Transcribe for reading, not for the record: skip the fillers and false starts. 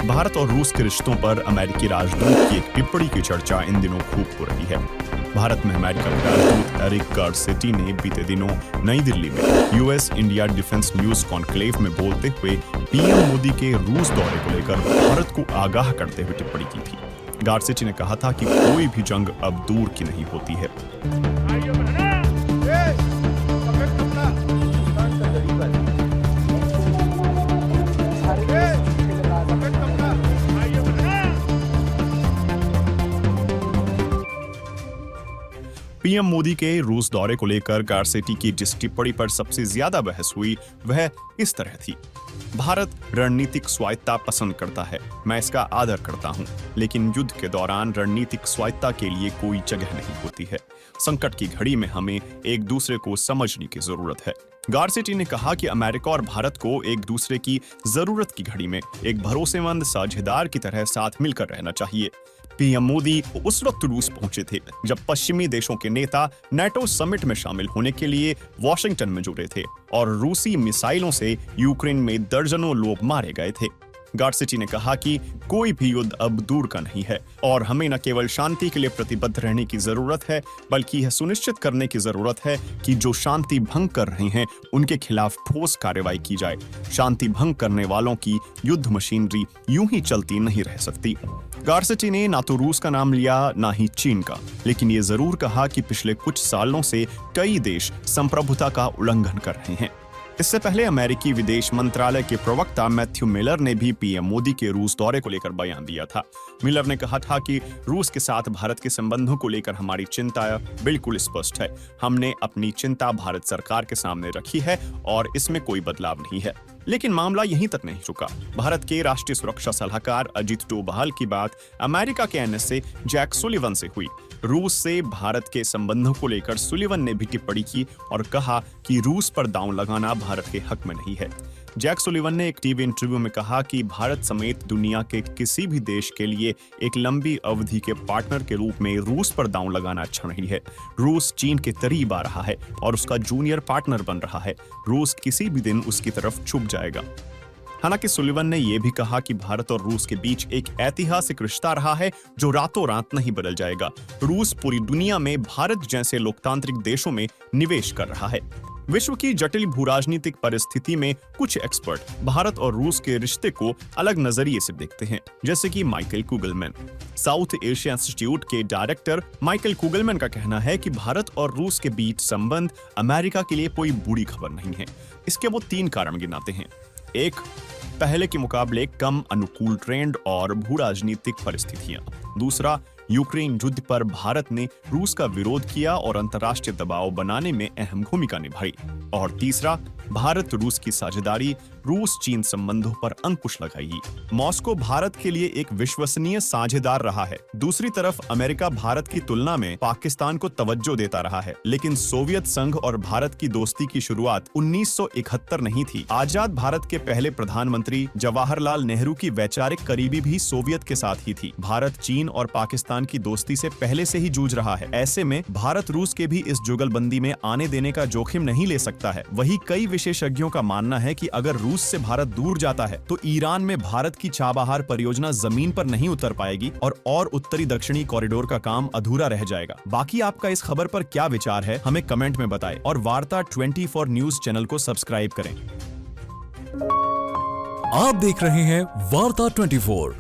भारत और रूस के रिश्तों पर अमेरिकी राजदूत की एक टिप्पणी की चर्चा इन दिनों खूब हो रही है। भारत में अमेरिका के राजदूत एरिक गारसेटी ने बीते दिनों नई दिल्ली में US India defence news conclave में बोलते हुए पीएम मोदी के रूस दौरे को लेकर भारत को आगाह करते हुए टिप्पणी की थी। गारसेटी ने कहा था कि कोई भी जंग अब दूर की नहीं होती है। पीएम मोदी के रूस दौरे को लेकर गारसेटी की जिस टिप्पणी पर सबसे ज्यादा बहस हुई वह इस तरह थी। भारत रणनीतिक स्वायत्तता पसंद करता है, मैं इसका आदर करता हूं, लेकिन युद्ध के दौरान रणनीतिक स्वायत्तता के लिए कोई जगह नहीं होती है। संकट की घड़ी में हमें एक दूसरे को समझने की जरूरत है। गारसेटी ने कहा कि अमेरिका और भारत को एक दूसरे की जरूरत की घड़ी में एक भरोसेमंद साझेदार की तरह साथ मिलकर रहना चाहिए। पीएम मोदी उस वक्त रूस पहुंचे थे जब पश्चिमी देशों के नेता नाटो समिट में शामिल होने के लिए वॉशिंगटन में जुड़े थे और रूसी मिसाइलों से यूक्रेन में दर्जनों लोग मारे गए थे। गारसेटी ने कहा कि कोई भी युद्ध अब दूर का नहीं है और हमें न केवल शांति के लिए प्रतिबद्ध रहने की जरूरत है, बल्कि यह सुनिश्चित करने की जरूरत है कि जो शांति भंग कर रहे हैं उनके खिलाफ ठोस कार्रवाई की जाए। शांति भंग करने वालों की युद्ध मशीनरी यूं ही चलती नहीं रह सकती। गारसेटी ने ना तो रूस का नाम लिया ना ही चीन का, लेकिन ये जरूर कहा कि पिछले कुछ सालों से कई देश संप्रभुता का उल्लंघन कर रहे हैं। इससे पहले अमेरिकी विदेश मंत्रालय के प्रवक्ता मैथ्यू मिलर ने भी पीएम मोदी के रूस दौरे को लेकर बयान दिया था। मिलर ने कहा था कि रूस के साथ भारत के संबंधों को लेकर हमारी चिंता बिल्कुल स्पष्ट है। हमने अपनी चिंता भारत सरकार के सामने रखी है और इसमें कोई बदलाव नहीं है। लेकिन मामला यहीं तक नहीं रुका। भारत के राष्ट्रीय सुरक्षा सलाहकार अजीत डोभाल की बात अमेरिका के एनएसए जैक सुलिवन से हुई। रूस से भारत के संबंधों को लेकर सुलिवन ने भी टिप्पणी की और कहा कि रूस पर दांव लगाना भारत के हक में नहीं है। जैक सुलिवन ने एक टीवी इंटरव्यू में कहा कि भारत समेत दुनिया के किसी भी देश के लिए एक लंबी अवधि के पार्टनर के रूप में रूस पर दांव लगाना अच्छा नहीं है। रूस चीन के करीब आ रहा है और उसका जूनियर पार्टनर बन रहा है। रूस किसी भी दिन उसकी तरफ झुक जाएगा। हालांकि सुलिवन ने यह भी कहा कि भारत और रूस के बीच एक ऐतिहासिक रिश्ता रहा है जो रातों रात नहीं बदल जाएगा। रूस पूरी दुनिया में भारत जैसे लोकतांत्रिक देशों में निवेश कर रहा है। विश्व की जटिल भूराजनीतिक परिस्थिति में कुछ एक्सपर्ट भारत और रूस के रिश्ते को अलग नजरिए से देखते हैं, जैसे कि माइकल कुगलमैन। साउथ एशिया इंस्टीट्यूट के डायरेक्टर माइकल कुगलमैन का कहना है कि भारत और रूस के बीच संबंध अमेरिका के लिए कोई बुरी खबर नहीं है। इसके वो 3 कारण गिनाते हैं। 1, पहले के मुकाबले कम अनुकूल ट्रेंड और भूराजनीतिक परिस्थितियां। 2, यूक्रेन युद्ध पर भारत ने रूस का विरोध किया और अंतर्राष्ट्रीय दबाव बनाने में अहम भूमिका निभाई। और 3, भारत रूस की साझेदारी रूस चीन संबंधों पर अंकुश लगाएगी। मॉस्को भारत के लिए एक विश्वसनीय साझेदार रहा है। दूसरी तरफ अमेरिका भारत की तुलना में पाकिस्तान को तवज्जो देता रहा है, लेकिन सोवियत संघ और भारत की दोस्ती की शुरुआत 1971 नहीं थी। आजाद भारत के पहले प्रधानमंत्री जवाहरलाल नेहरू की वैचारिक करीबी भी सोवियत के साथ ही थी। भारत चीन और पाकिस्तान की दोस्ती से पहले से ही जूझ रहा है। ऐसे में भारत रूस के भी इस जुगलबंदी में आने देने का जोखिम नहीं ले सकता है। वही कई विशेषज्ञों का मानना है कि अगर रूस से भारत दूर जाता है तो ईरान में भारत की चाबहार परियोजना जमीन पर नहीं उतर पाएगी और उत्तरी दक्षिणी कॉरिडोर का काम अधूरा रह जाएगा। बाकी आपका इस खबर पर क्या विचार है, हमें कमेंट में बताएं और वार्ता 24 न्यूज चैनल को सब्सक्राइब करें। आप देख रहे हैं वार्ता 24।